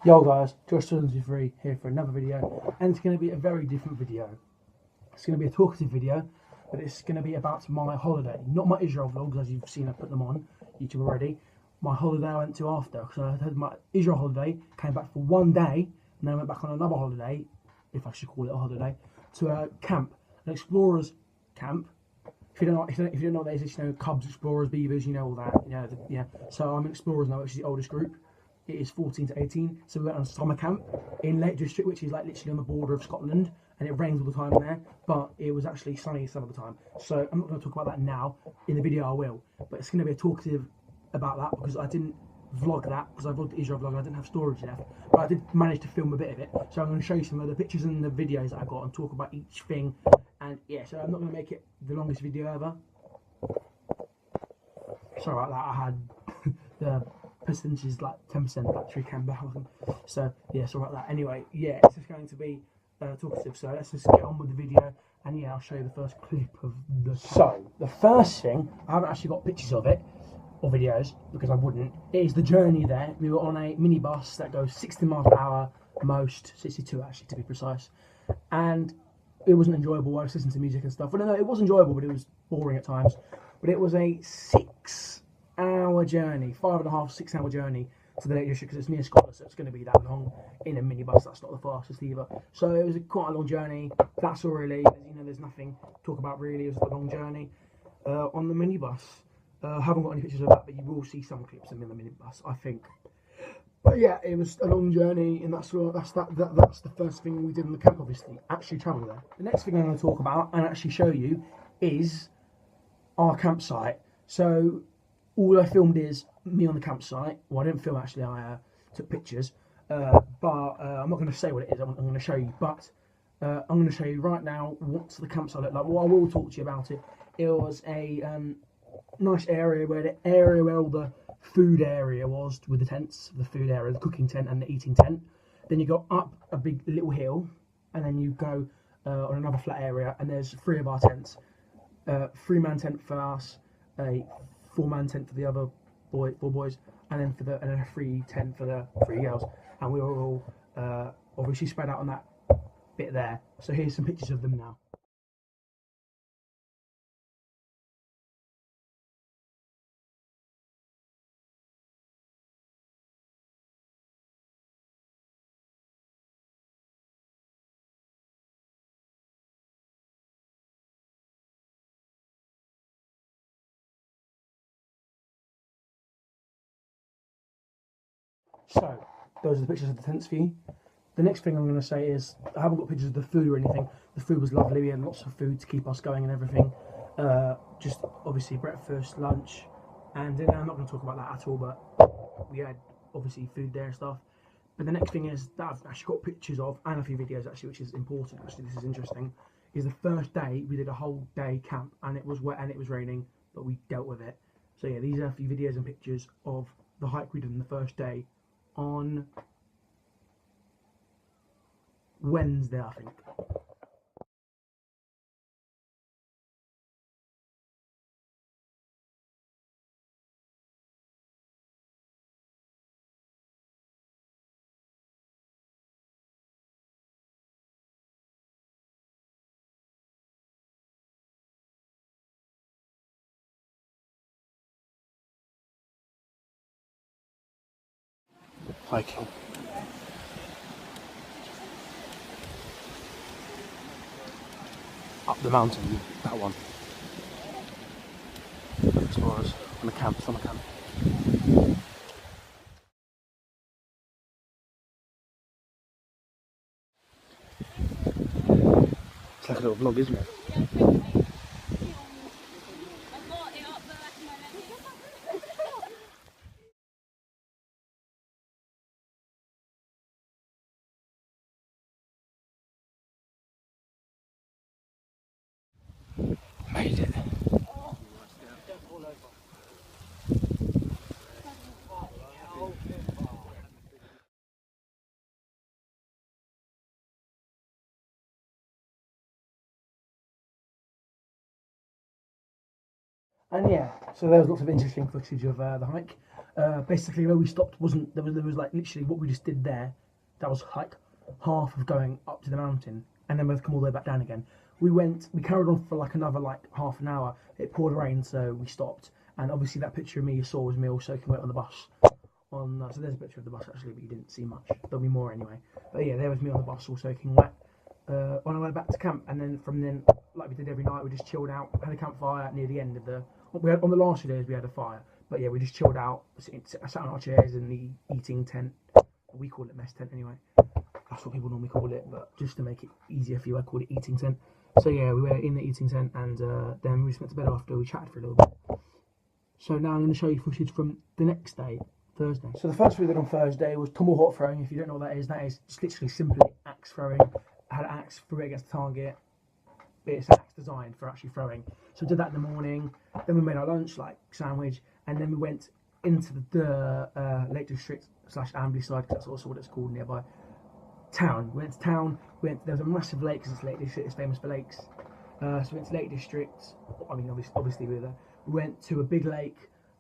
Yo guys, Josh73 here for another video, and it's going to be a very different video. It's going to be a talkative video, but it's going to be about my holiday, not my Israel vlogs as you've seen I put them on YouTube already. My holiday I went to after, because I had my Israel holiday, came back for one day, and then I went back on another holiday, if I should call it a holiday, to a camp, an explorers camp. If you don't know what that is, Cubs, Explorers, Beavers, you know all that. Yeah. So I'm in Explorers now, which is the oldest group. It is 14 to 18. So we went on summer camp in Lake District, which is like literally on the border of Scotland, and it rains all the time there. But it was actually sunny some of the time. So I'm not going to talk about that now. In the video I will, but it's going to be a talkative about that because I didn't vlog that because I vlogged the Israel vlog and I didn't have storage left, but I did manage to film a bit of it. So I'm going to show you some of the pictures and the videos that I got and talk about each thing. And yeah, so I'm not going to make it the longest video ever. Sorry about that. I had the percentage is like 10% battery came back on. So yeah, sorry about that. Anyway, yeah, it's just going to be talkative. So let's just get on with the video. And yeah, I'll show you the first clip of the. So the first thing, I haven't actually got pictures of it or videos because I wouldn't. It is the journey there. We were on a minibus that goes 60 miles per hour, most 62 actually to be precise, and it wasn't enjoyable. I was listening to music and stuff. But no, it was enjoyable, but it was boring at times. But it was a 6-hour journey, 5.5, 6-hour journey to the Lake District because it's near Scotland, so it's going to be that long in a minibus. That's not the fastest either. So it was quite a long journey. That's all really. There's nothing to talk about really. It was a long journey on the minibus. I haven't got any pictures of that, but you will see some clips of me in the minibus, I think. But yeah, it was a long journey, and that's the first thing we did in the camp. Obviously, actually travel there. The next thing I'm going to talk about and actually show you is our campsite. So all I filmed is me on the campsite. Well, I didn't film actually. I took pictures, but I'm not going to say what it is. I'm going to show you, but I'm going to show you right now what's the campsite look like. Well, I will talk to you about it. It was a nice area where all the food area was with the tents, the food area, the cooking tent and the eating tent. Then you go up a big little hill, and then you go on another flat area, and there's 3 of our tents. 3-man tent for us, a 4-man tent for the other 4 boys, and then a 3 tent for the 3 girls. And we were all obviously spread out on that bit there. So here's some pictures of them now. So those are the pictures of the tents for you. The next thing I'm going to say is I haven't got pictures of the food or anything. The food was lovely. We had lots of food to keep us going and everything. Just obviously breakfast, lunch, and dinner. I'm not going to talk about that at all, but we had obviously food there and stuff. But the next thing is that I've actually got pictures of and a few videos actually, which is important. Actually, this is interesting. Is the first day we did a whole day camp and it was wet and it was raining, but we dealt with it. So yeah, these are a few videos and pictures of the hike we did on the first day on Wednesday, I think. Hiking. Up the mountain, that one. Explorers on a camp, summer camp. It's like a little vlog, isn't it? Made it. And yeah, so there was lots of interesting footage of the hike. Basically, where we stopped wasn't there was like literally what we just did there. That was like half of going up to the mountain, and then we've come all the way back down again. We carried on for like another like half an hour. It poured rain, so we stopped. And obviously, that picture of me you saw was me all soaking wet on the bus. So there's a picture of the bus actually, but you didn't see much. There'll be more anyway. But yeah, there was me on the bus all soaking wet. On our way back to camp, and then from then, like we did every night, we just chilled out, had a campfire near the end of the. We had on the last few days we had a fire, but yeah, we just chilled out, sat on our chairs in the eating tent. We call it mess tent anyway. That's what people normally call it, but just to make it easier for you, I call it eating tent. So yeah, we were in the eating tent, and then we just went to bed after. We chatted for a little bit. So now I'm going to show you footage from the next day, Thursday. So the first we did on Thursday was tomahawk throwing. If you don't know what that is just literally simply axe throwing. I had an axe, threw it against the target. It's an axe designed for actually throwing. So we did that in the morning. Then we made our lunch, like sandwich, and then we went into the Lake District / Ambleside, because that's also what it's called nearby. Town. We went to town. There was a massive lake because it's Lake District. It's famous for lakes. So we went to Lake District. I mean, obviously we were there. We went to a big lake.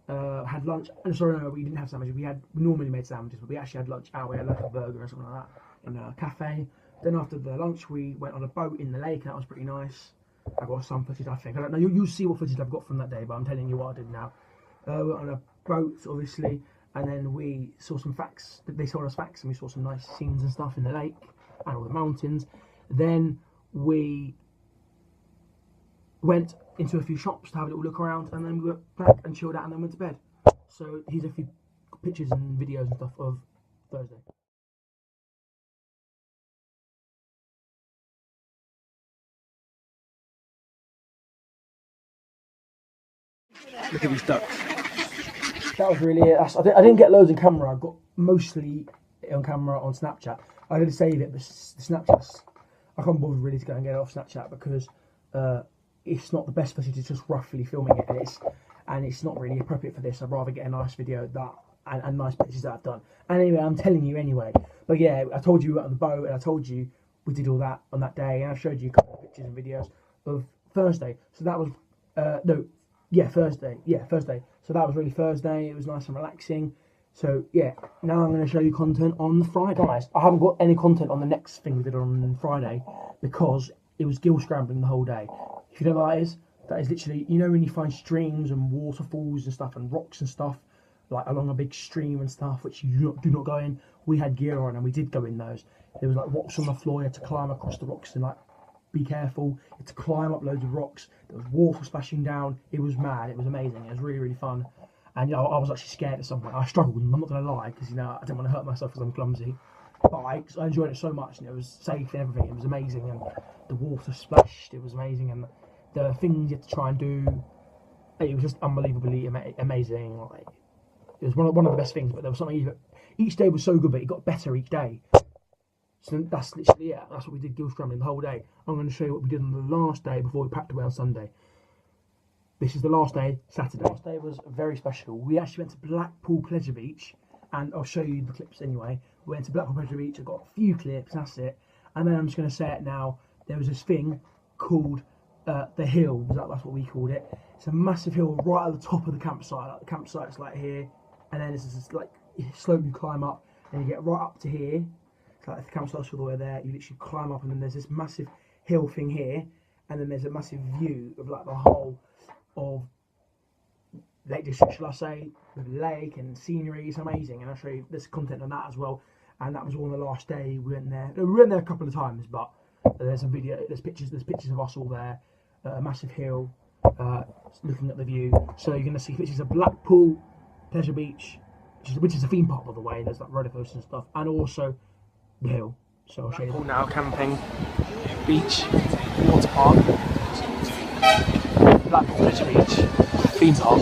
Had lunch. Sorry, no, we didn't have sandwiches. We normally made sandwiches, but we actually had lunch out. We had like a burger or something like that in a cafe. Then after the lunch, we went on a boat in the lake, and that was pretty nice. I got some footage, I think. I don't know. You'll see what footage I've got from that day, but I'm telling you what I did now. We went on a boat, obviously, and then we saw some facts. They told us facts, and we saw some nice scenes and stuff in the lake and all the mountains. Then we went into a few shops to have a little look around, and then we went back and chilled out, and then went to bed. So here's a few pictures and videos and stuff of Thursday. Look at these ducks. That was really it. I didn't get loads on camera. I got mostly on camera on Snapchat. I did save it, but the Snapchat's I can't bother really to go and get it off Snapchat because it's not the best footage. It's just roughly filming it, and it's not really appropriate for this. I'd rather get a nice video and nice pictures that I've done. And anyway, I'm telling you anyway. But yeah, I told you we went on the boat, and I told you we did all that on that day, and I showed you a couple of pictures and videos of Thursday. So that was Thursday. Yeah, Thursday. So that was really Thursday. It was nice and relaxing. So yeah, now I'm going to show you content on the Friday. Guys, I haven't got any content on the next thing we did on Friday because it was gill scrambling the whole day. If you know what that is literally, you know when you find streams and waterfalls and stuff and rocks and stuff, like along a big stream and stuff, which you do not go in. We had gear on and we did go in those. There was like rocks on the floor, you had to climb across the rocks and like be careful. You had to climb up loads of rocks. There was water splashing down. It was mad. It was amazing. It was really, really fun. And I was actually scared at some point. I struggled. I'm not going to lie because I didn't want to hurt myself because I'm clumsy. But I enjoyed it so much, and it was safe and everything. It was amazing, and the water splashed. It was amazing, and the things you had to try and do. It was just unbelievably amazing. Like it was one of the best things. But there was something. Each day was so good, but it got better each day. So that's literally it. That's what we did gill scrambling the whole day. I'm going to show you what we did on the last day before we packed away on Sunday. This is the last day, Saturday. The last day was very special. We actually went to Blackpool Pleasure Beach, and I'll show you the clips anyway. We went to Blackpool Pleasure Beach, I got a few clips, that's it. And then I'm just going to say it now. There was this thing called the hill, that's what we called it. It's a massive hill right at the top of the campsite. Like the campsite's like here, and then it's just like you slowly climb up, and you get right up to here. It's like the campsite's all the way there. You literally climb up, and then there's this massive hill thing here, and then there's a massive view of like the whole of Lake District, shall I say, with lake and scenery. It's amazing, and I'll show you there's content on that as well. And that was all on the last day. We went there. We went there a couple of times, but there's a video. There's pictures of us all there. A massive hill, looking at the view. So you're going to see pictures of Blackpool Pleasure Beach, which is a theme park, by the way. There's like roller coasters and stuff, and also the hill. So I'll show you. Blackpool now camping, beach, water park. Blackpool Pleasure Beach, theme park.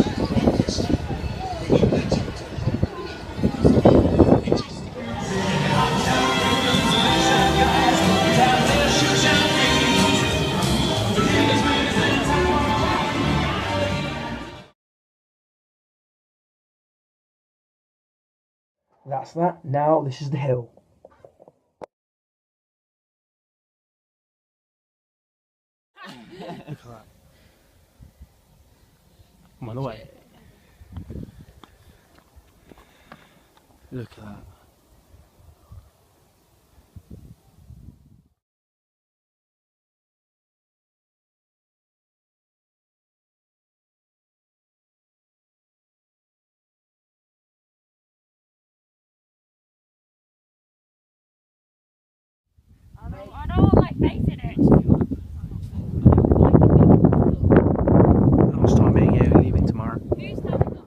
That's that. Now this is the hill. I'm on the way. Look at that. I don't like facing it. Last time being here, leaving tomorrow. Who's telling us?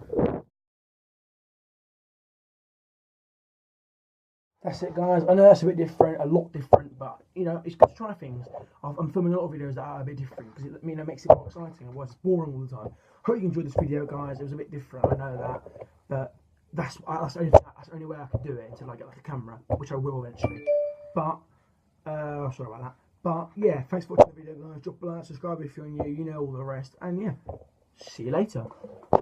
That's it, guys. I know that's a bit different, a lot different, but you know, it's good to try things. I'm filming a lot of videos that are a bit different because it makes it more exciting. Otherwise, it's boring all the time. Hope you enjoyed this video, guys. It was a bit different, I know that, but that's the only way I could do it until I get like a camera, which I will eventually. But sorry about that. But yeah, thanks for watching the video, guys. Drop a like, subscribe if you're new. You know all the rest, and yeah, see you later.